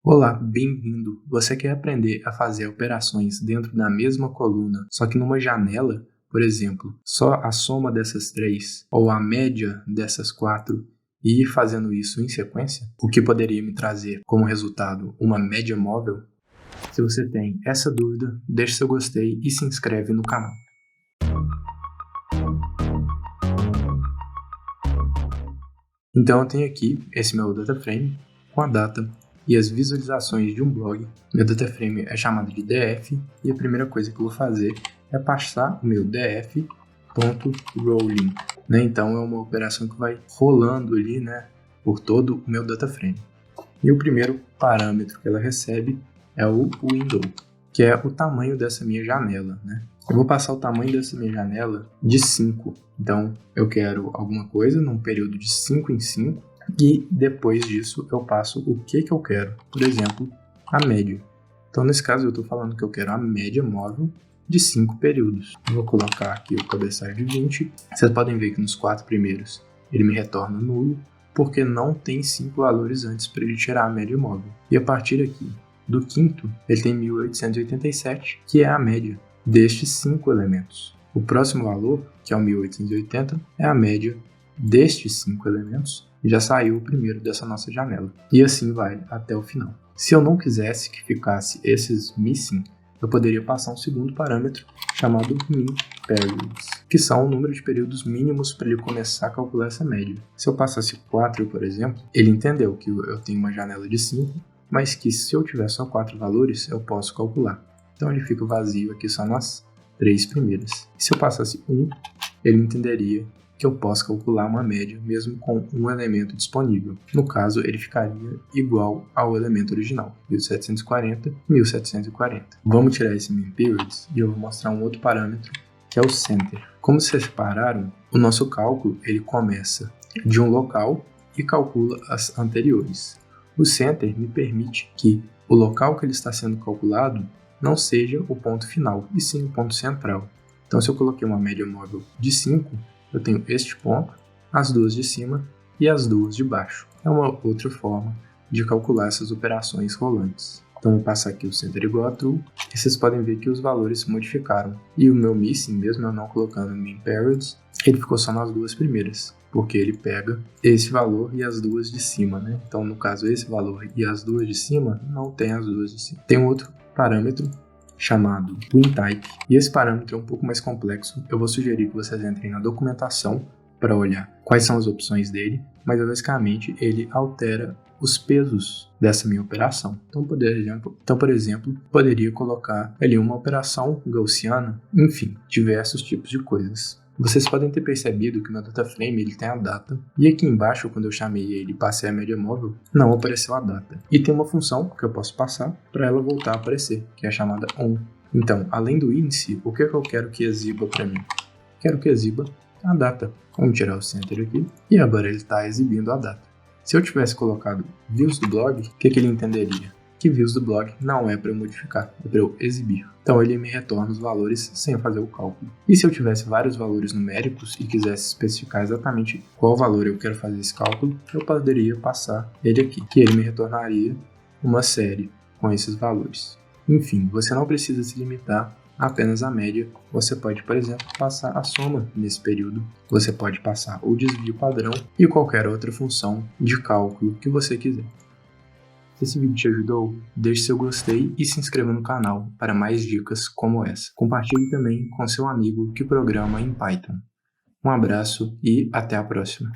Olá, bem-vindo! Você quer aprender a fazer operações dentro da mesma coluna, só que numa janela? Por exemplo, só a soma dessas três ou a média dessas quatro e ir fazendo isso em sequência? O que poderia me trazer como resultado uma média móvel? Se você tem essa dúvida, deixe seu gostei e se inscreve no canal. Então eu tenho aqui esse meu DataFrame com a data e as visualizações de um blog. Meu DataFrame é chamado de DF e a primeira coisa que eu vou fazer é passar o meu df.rolling. Então é uma operação que vai rolando ali, por todo o meu DataFrame. E o primeiro parâmetro que ela recebe é o window, que é o tamanho dessa minha janela. Eu vou passar o tamanho dessa minha janela de 5. Então, eu quero alguma coisa num período de 5 em 5 e depois disso eu passo o que eu quero. Por exemplo, a média. Então, nesse caso, eu estou falando que eu quero a média móvel de 5 períodos. Eu vou colocar aqui o cabeçalho de 20. Vocês podem ver que nos 4 primeiros ele me retorna nulo, porque não tem 5 valores antes para ele tirar a média móvel. E a partir aqui do quinto, ele tem 1887, que é a média destes 5 elementos. O próximo valor, que é o 1880, é a média destes 5 elementos. Já saiu o primeiro dessa nossa janela. E assim vai até o final. Se eu não quisesse que ficasse esses missing, eu poderia passar um segundo parâmetro chamado min periods, que são o número de períodos mínimos para ele começar a calcular essa média. Se eu passasse 4, por exemplo, ele entendeu que eu tenho uma janela de 5, mas que se eu tiver só 4 valores, eu posso calcular. Então ele fica vazio aqui só nas 3 primeiras. E se eu passasse 1, ele entenderia que eu posso calcular uma média mesmo com um elemento disponível. No caso, ele ficaria igual ao elemento original, 1740, 1740. Vamos tirar esse min periods e eu vou mostrar um outro parâmetro, que é o center. Como vocês repararam, o nosso cálculo ele começa de um local e calcula as anteriores. O center me permite que o local que ele está sendo calculado não seja o ponto final, e sim o ponto central. Então, se eu coloquei uma média móvel de 5, eu tenho este ponto, as duas de cima e as duas de baixo. É uma outra forma de calcular essas operações rolantes. Então, eu vou passar aqui o center igual a true, e vocês podem ver que os valores se modificaram. E o meu missing, mesmo eu não colocando min periods, ele ficou só nas duas primeiras, porque ele pega esse valor e as duas de cima, Então, no caso, esse valor e as duas de cima, não tem as duas de cima. Tem um outro parâmetro chamado winType, e esse parâmetro é um pouco mais complexo. Eu vou sugerir que vocês entrem na documentação para olhar quais são as opções dele, mas basicamente ele altera os pesos dessa minha operação. Então, por exemplo, poderia colocar ali uma operação gaussiana, enfim, diversos tipos de coisas. Vocês podem ter percebido que o meu DataFrame ele tem a data, e aqui embaixo, quando eu chamei ele e passei a média móvel, não apareceu a data. E tem uma função que eu posso passar para ela voltar a aparecer, que é a chamada on. Então, além do índice, o que eu quero que exiba para mim? Quero que exiba a data. Vamos tirar o center aqui, e agora ele está exibindo a data. Se eu tivesse colocado views do blog, o que ele entenderia? Que views do blog não é para eu modificar, é para eu exibir. Então ele me retorna os valores sem eu fazer o cálculo. E se eu tivesse vários valores numéricos e quisesse especificar exatamente qual valor eu quero fazer esse cálculo, eu poderia passar ele aqui, que ele me retornaria uma série com esses valores. Enfim, você não precisa se limitar apenas à média. Você pode, por exemplo, passar a soma nesse período. Você pode passar o desvio padrão e qualquer outra função de cálculo que você quiser. Se esse vídeo te ajudou, deixe seu gostei e se inscreva no canal para mais dicas como essa. Compartilhe também com seu amigo que programa em Python. Um abraço e até a próxima.